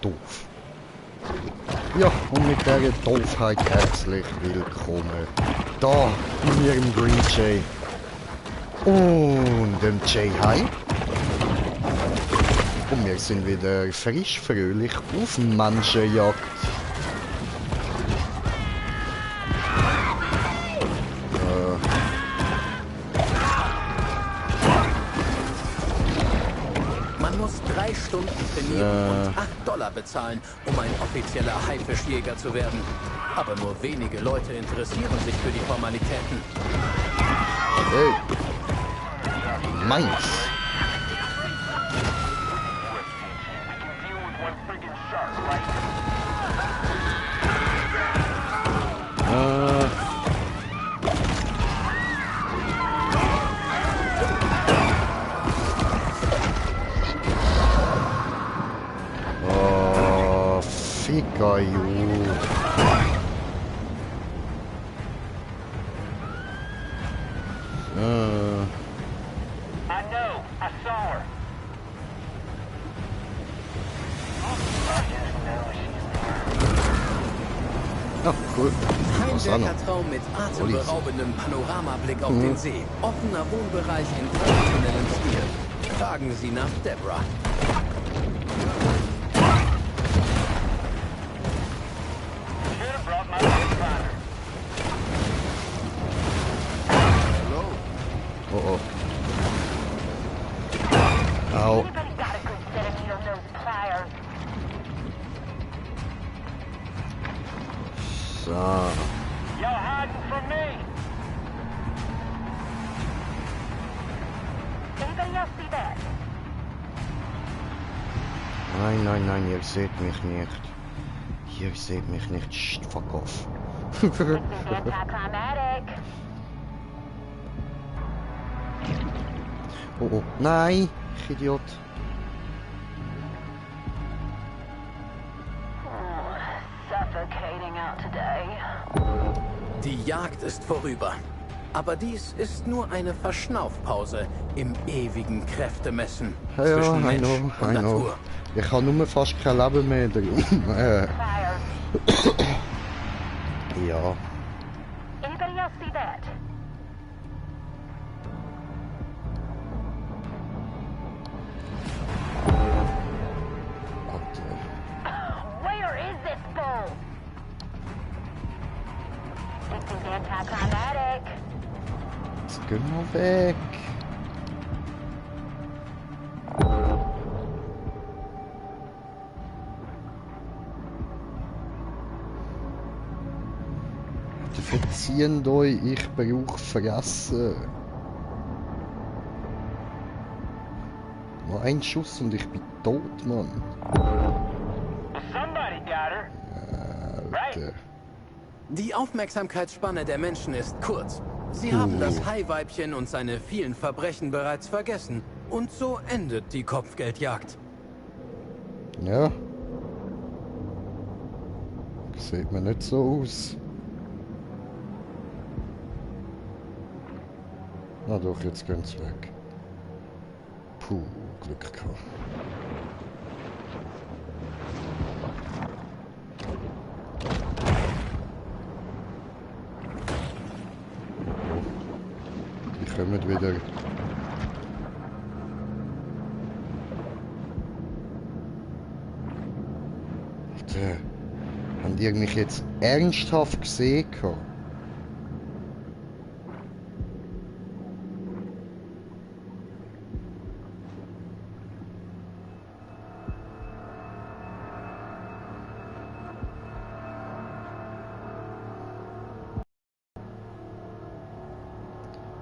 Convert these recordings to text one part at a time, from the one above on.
Doof. Ja, und mit dieser Doofheit herzlich willkommen da in ihrem Green Jay und dem Jay High. Und wir sind wieder frisch, fröhlich auf Menschenjagd. Man muss 3 Stunden trainieren und $8 bezahlen, um ein offizieller Haifischjäger zu werden. Aber nur wenige Leute interessieren sich für die Formalitäten. Hey. Meins. Oh, fica you. I know. I saw her. Ja, cool. Was auch noch? Heimwerkertraum mit atemberaubendem Panoramablick auf den See. Offener Wohnbereich in traditionellem Stil. Fragen Sie nach Deborah. Should have brought my finder. Oh oh. Au. Anybody got a good set of needle-nose pliers? So. Y'all hiding from me? Anybody else see that? Nein, nein, nein, ihr seht mich nicht. Ihr seht mich nicht. Psst, fuck off. This is anticlimactic. Oh oh. Nein, ich Idiot. Suffocating out today. Die Jagd ist vorüber. Aber dies ist nur eine Verschnaufpause im ewigen Kräftemessen Ja, zwischen I Mensch know, und I know. Natur. Ich habe nur fast kein Leben mehr drin. Pliers. Ja. Anybody else see that? Where is this bull? This is anticlimactic. Jetzt gehen wir weg. Verzieht euch, ich brauche Fressen. Noch ein Schuss und ich bin tot, Mann. Somebody got her. Alter. Die Aufmerksamkeitsspanne der Menschen ist kurz. Sie haben das Haiweibchen und seine vielen Verbrechen bereits vergessen. Und so endet die Kopfgeldjagd. Ja. Sieht mir nicht so aus. Na doch, jetzt gehen sie weg. Puh, Glück gehabt. Die kommen wieder. Alter, haben die mich jetzt ernsthaft gesehen gehabt?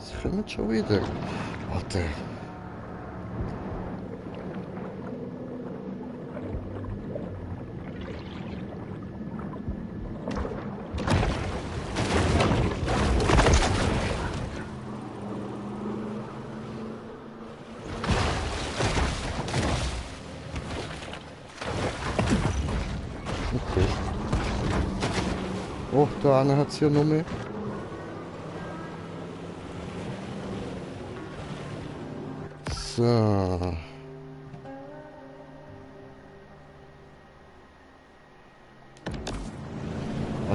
Sie kommen schon wieder. Alter. Okay. Oh, da einer hat es ja noch mehr. So.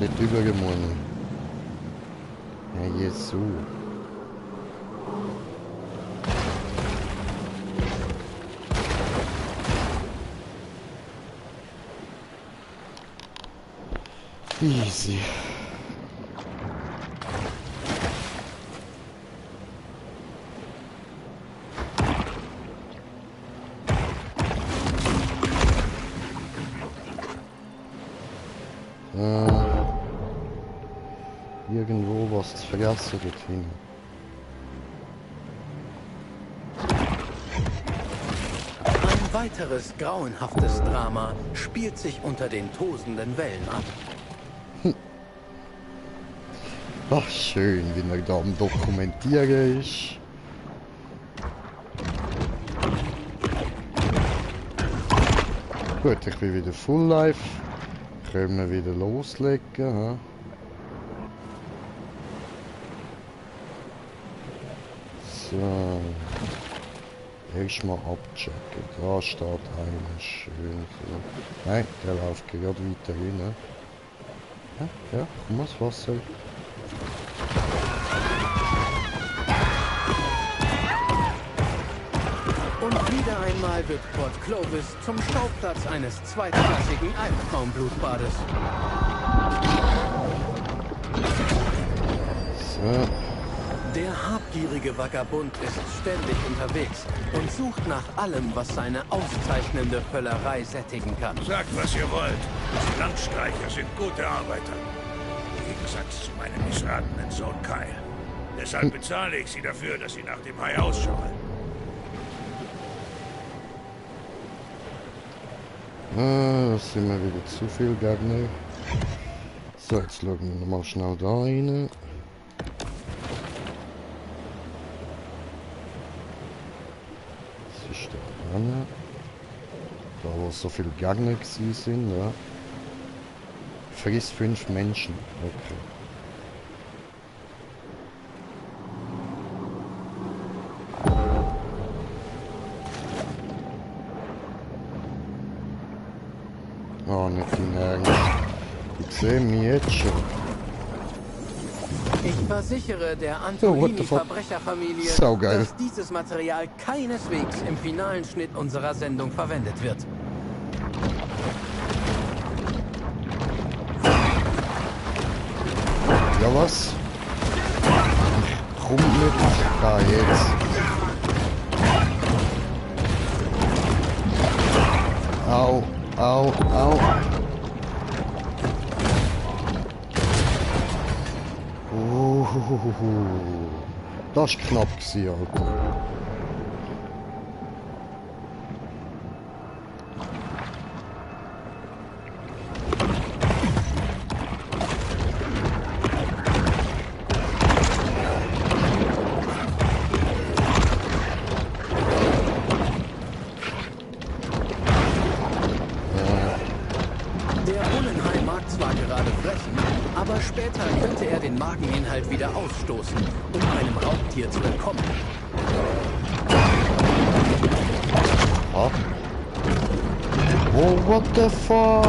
dort drüber gemeint. Ja, jetzt so. Easy. Irgendwo was zu vergessen dort hinten. Ein weiteres grauenhaftes Drama spielt sich unter den tosenden Wellen ab. Ach, schön, wie er da am Dokumentieren ist. Gut, ich bin wieder Full Life. Können wir wieder loslegen. Ja. So. Erstmal abchecken. Da steht einer schön so. Nein, der läuft gerade weiter hin. Ja, komm mal, das Wasser. Und wieder einmal wird Port Clovis zum Schauplatz eines zweitklassigen Albtraumblutbades. So. Der habgierige Vagabund ist ständig unterwegs und sucht nach allem, was seine auszeichnende Völlerei sättigen kann. Sagt, was ihr wollt. Die Landstreicher sind gute Arbeiter. Im Gegensatz zu meinem missratenen Sohn Kyle. Deshalb bezahle ich sie dafür, dass sie nach dem Hai Ausschau halten. Das sind wir wieder zu viel Gegner. So, jetzt schauen wir nochmal schnell da rein. Was ist da dran? Da wo so viele Gegner gewesen sind, ja. Friss 5 Menschen. Okay. Oh, nicht in Ernst. Ich sehe mich jetzt schon. Ich versichere der Oh, what the fuck? Antonini-Verbrecherfamilie, Saugeil. dass dieses Material keineswegs im finalen Schnitt unserer Sendung verwendet wird. Ja, was? Komm mit. Da, jetzt. Au, au, au. Das war knapp, Alter. Der Bullenhai mag zwar gerade fressen, aber später könnte er den Mageninhalt wieder ausstoßen, um einem Raubtier zu entkommen. Ah. Oh, what the fuck?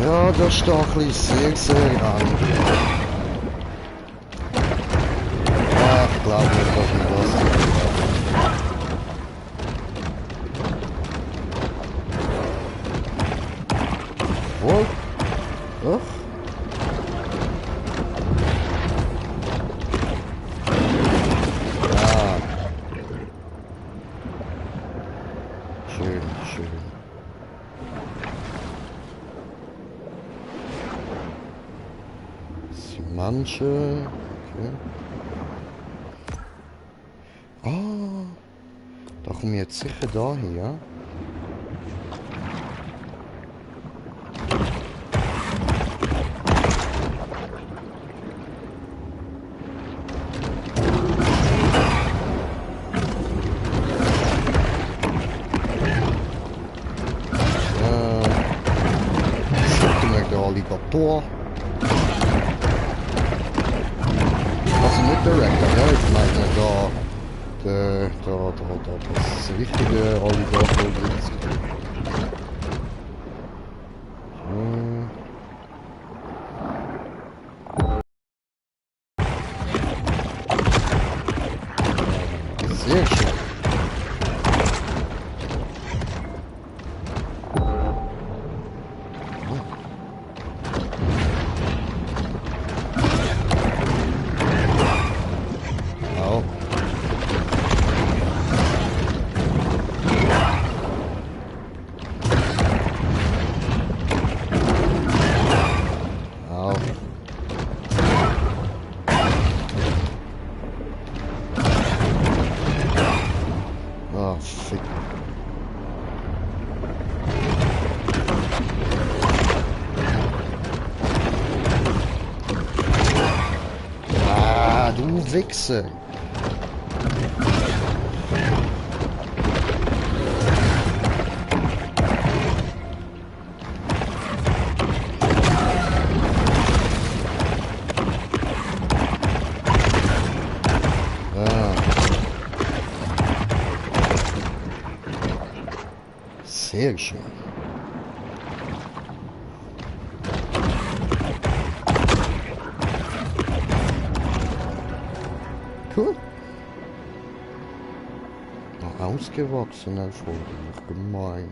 Ja, das ist doch ein bisschen sehr lang. Ja, ich glaube nicht, dass wir das... Wohl? Doch? Ja. Schön, schön. Manche. Okay. Ah, da komme ich jetzt sicher dahin, ja? Zitten wir der Alligator. Also nicht der Recker, ja, ich meine da Das richtige Alligator gibt's. Sehr schön. Au. Au. Ah, fick. Ah, du Wichser. Ah. Sehr schön. Cool. Noch ausgewachsener Vogel, gemein.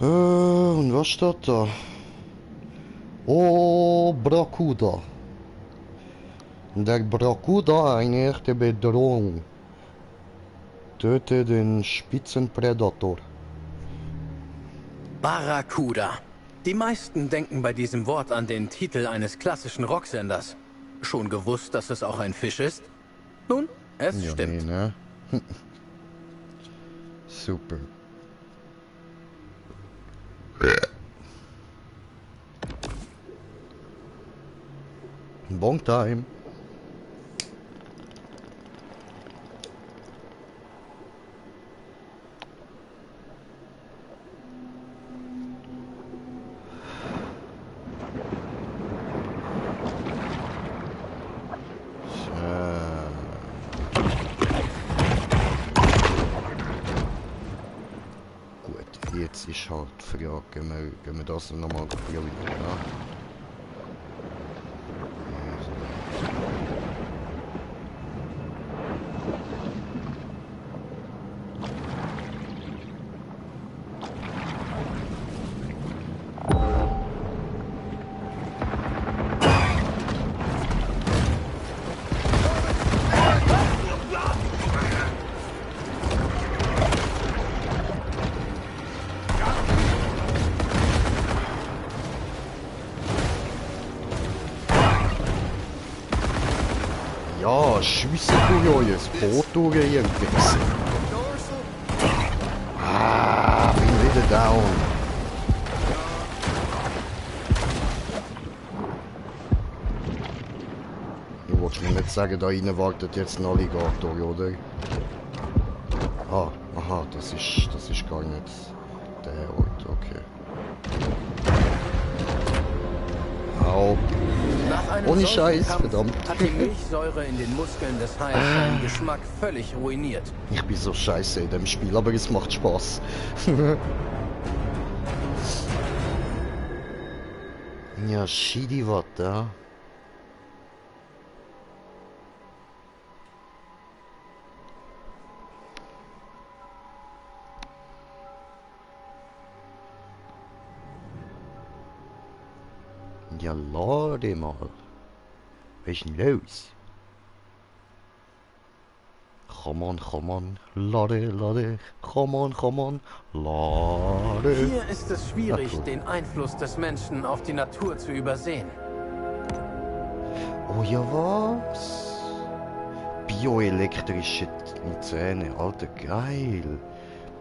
Und was steht da? Oh, Bracuda. Der Bracuda, eine echte Bedrohung. Töte den Spitzenpredator. Barracuda. Die meisten denken bei diesem Wort an den Titel eines klassischen Rocksenders. Schon gewusst, dass es auch ein Fisch ist? Nun, es stimmt. Nee, ne? Super. Bon time. Gut, jetzt ist halt die Frage, gehen wir das nochmal probieren, ja? Ja, schiesse du ja jetzt Boot durch ihr Wichser. Ah, bin wieder down. Du wolltest mir nicht sagen, da innen wartet jetzt ein Alligator, oder? Ah, aha, das ist gar nicht der Ort, okay. Au. Nach einem Ohne solchen Scheiß, Kampf verdammt. hat die Milchsäure in den Muskeln des Hais seinen Geschmack völlig ruiniert. Ich bin so scheiße in dem Spiel, aber es macht Spaß. Ja, shitty was da. Ja, lade mal. Was ist denn los? Come on, lade, come on, lade. Hier ist es schwierig, Ach so. den Einfluss des Menschen auf die Natur zu übersehen. Oh ja, was? Bioelektrische Zähne, Alter, geil.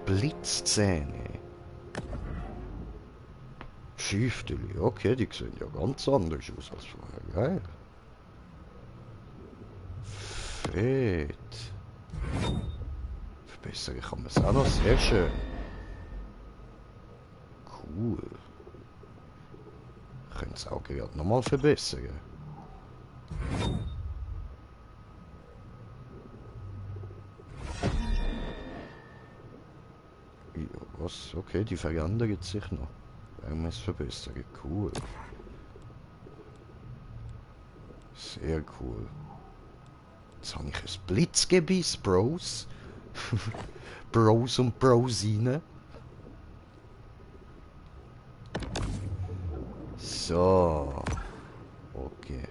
Blitzzähne. Schüfteli, okay, die sehen ja ganz anders aus als vorher, geil. Fett. Verbessern kann man es auch noch, sehr schön. Cool. Können das Auge gerade nochmal verbessern. was? Okay, die verändert sich noch. Werden wir es verbessern. Cool. Sehr cool. Jetzt habe ich ein Blitzgebiss, Bros. Bros und Brosine. So. Okay.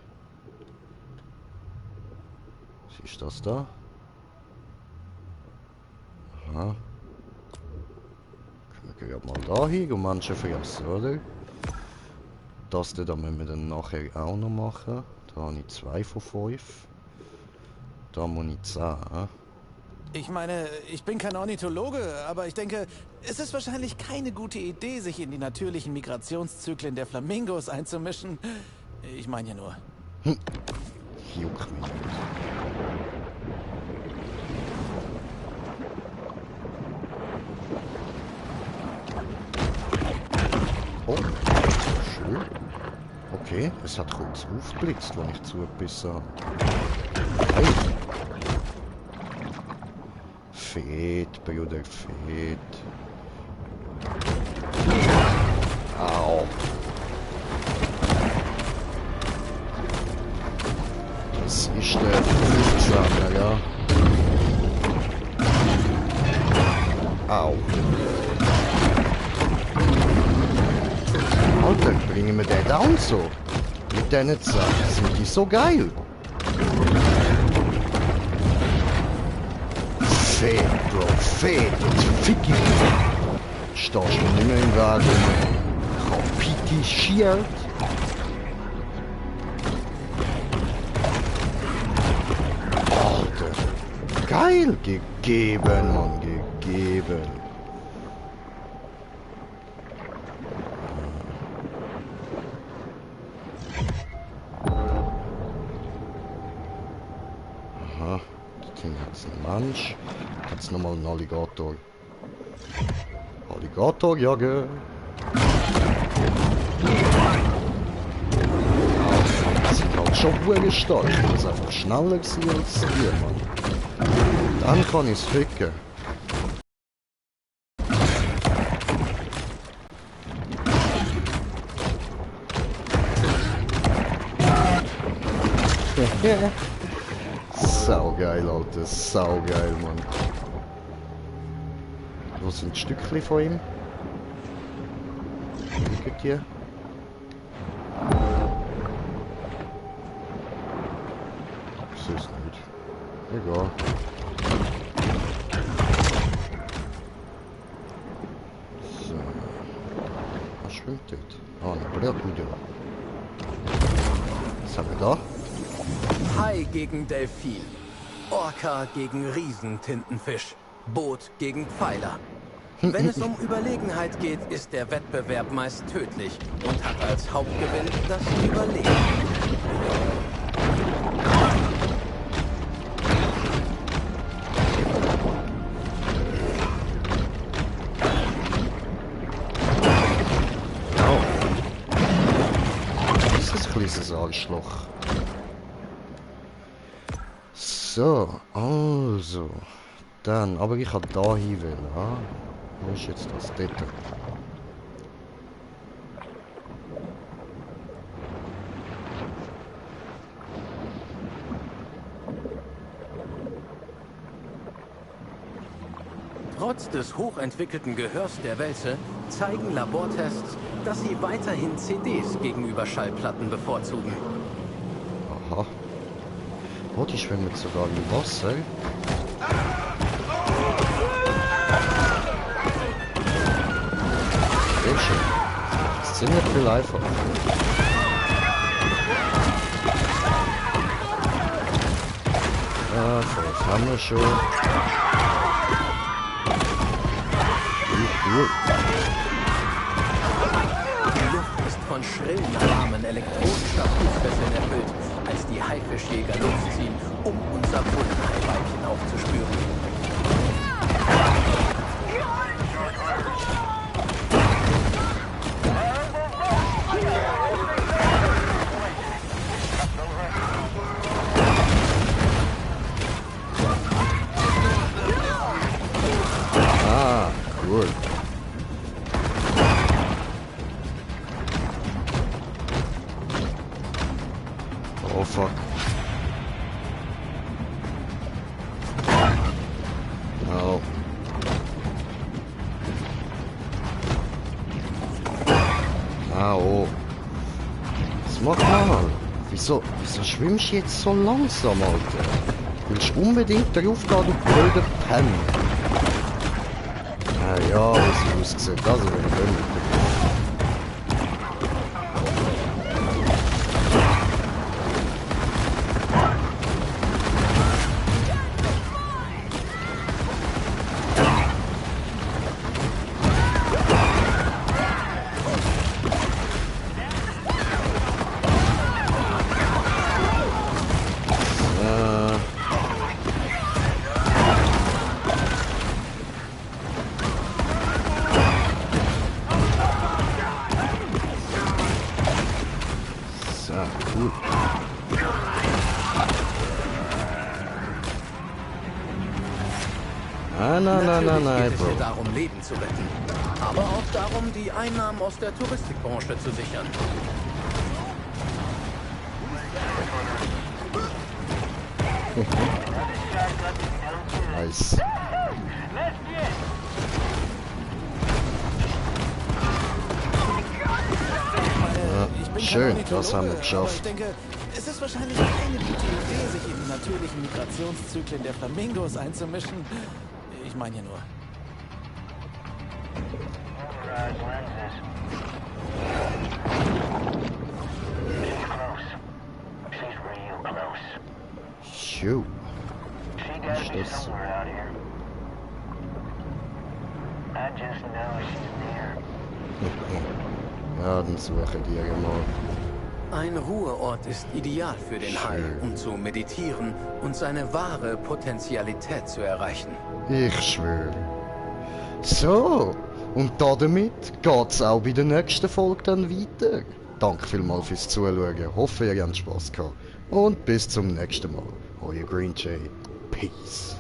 Was ist das da? Aha. Können wir gerade mal da hin und manche vergessen, oder? Das da müssen wir dann nachher auch noch machen. Da habe ich 2 von 5. Da muss ich 10. Ich meine, ich bin kein Ornithologe, aber ich denke, es ist wahrscheinlich keine gute Idee, sich in die natürlichen Migrationszyklen der Flamingos einzumischen. Ich meine ja nur. Juckt mich nicht. Oh, schön. Okay, es hat kurz aufgeblitzt, wenn ich zugebissen habe. Hey. Fett, Bruder, fett. Au. Das ist der 15er, ja. Au. Alter, bringen wir den down so? Mit diesen Sachen sind die so geil. Fett, Bro, fett. Jetzt fick ich dich. Stehst mir nicht mehr im Weg. Kapitischiert. Alter. Geil. Gegeben, Mann. Gegeben. Aha. Das Ding hat's ein Mensch. Jetzt nochmal ein Alligator. Alligator jagen. Die sind halt schon gut stark. Ich muss einfach schneller sein als hier, Mann. Dann kann ich's ficken. Saugeil, Alter. Saugeil, Mann. Wo sind die Stückchen von ihm? Liegen die? Ich sehe es nicht. Egal. So. Was schwimmt dort? Ah, eine Blattmüde. Was haben wir da? Hai gegen Delfin. Orca gegen Riesentintenfisch. Boot gegen Pfeiler. Wenn es um Überlegenheit geht, ist der Wettbewerb meist tödlich und hat als Hauptgewinn das Überleben. Dieses kleines Arschloch. So, also. Dann, aber ich kann da hin wollen, ah? Wo ist jetzt das? Dort. Trotz des hochentwickelten Gehörs der Welse zeigen Labortests, dass sie weiterhin CDs gegenüber Schallplatten bevorzugen. Aha. Oh, die schwimmen sogar im Wasser. Sehr schön. Das ist ziemlich viel einfacher. Ja, das haben wir schon. Gut. Die Luft ist von schrillen Alarmen elektronischer Fußfesseln erfüllt, als die Haifischjäger losziehen, um unser Bullenhaiweibchen aufzuspüren. Ah, cool. Oh fuck. Oh. Ah, oh. Was mach mal? Wieso schwimmst du jetzt so langsam, Alter? Willst du unbedingt drauf gehen, du blöder Penner? Ah ja, wie es aussieht, also wenn ich will. Cool. Nein, Natürlich geht es Bro. hier darum, Leben zu retten. Aber auch darum, die Einnahmen aus der Touristikbranche zu sichern. Nice. Ich bin Schön, kein das haben wir Ornithologe, aber geschafft. ich denke, es ist wahrscheinlich keine gute Idee, sich in die natürlichen Migrationszyklen der Flamingos einzumischen. Ich meine ja nur. Shoot. Was ist das? Ja, dann suche die ja mal. Ein Ruheort ist ideal für den Hai, um zu meditieren und seine wahre Potentialität zu erreichen. Ich schwöre. So, und damit geht's auch bei der nächsten Folge dann weiter. Danke vielmals fürs Zuschauen. Hoffe, ihr habt Spaß gehabt. Und bis zum nächsten Mal. Euer Green Jay. Peace.